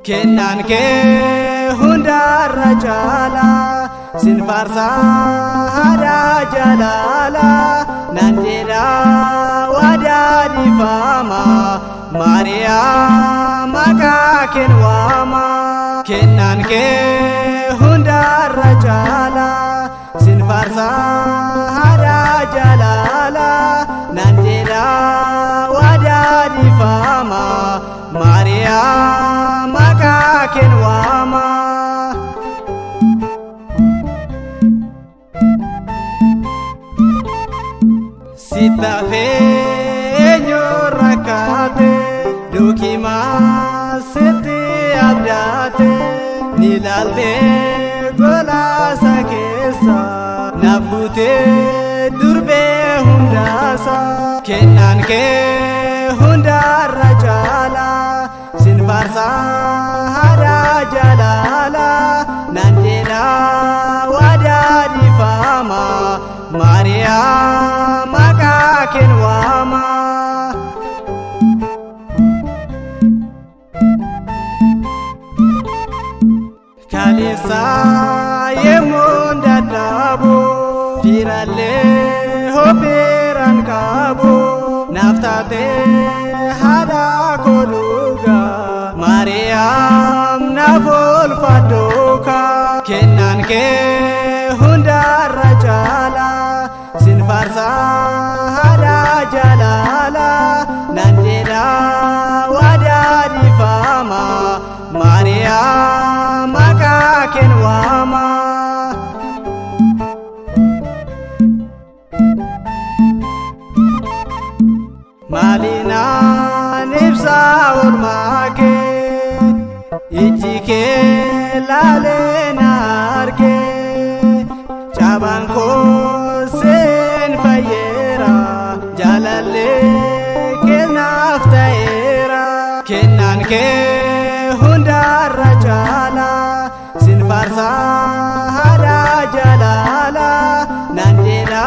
Kennan kee hundarra caala sinfarsa hada jalala nandira wadadi fama Maria maka kenwama Kennan kee hundarra caala sinfarsa hada jalala nandira wadadi fama Maria kenwama sita feenyo rakate dukima siti abdate nilalte gola sakesa nabute durbe hundasa Kennan kee hundarra caala sinfarsa hada jalala nandira wadadi fama Maria maka kenwama kalisa yemunda dabo firale hoperan kabo naftate hada koduga Mariam nafol fadoka Kennan kee hundarra caala sinfarsa hada jalala nandira wadadi fama Mariam maka kenwama malina nibsa urmake ijike lale narke chabanko sen fayera jalale kenaftaera Kennan kee hundarra caala sinfarsa hada jalala nandira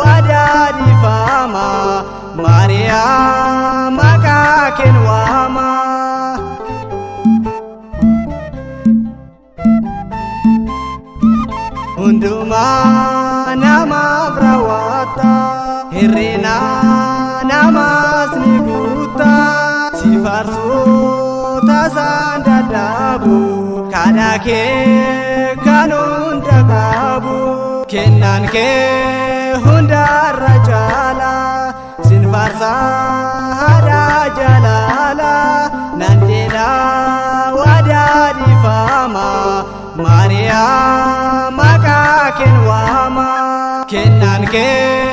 wadadi fama Maria maka kenwama unduma nama brawata hirina nama snibuta sifarsu tasandadabu kadake kanunda gabu Kennan kee hundarra caala sinfarsa hada jalala nandira wadadi fama Maria maka kenwama Kennan kee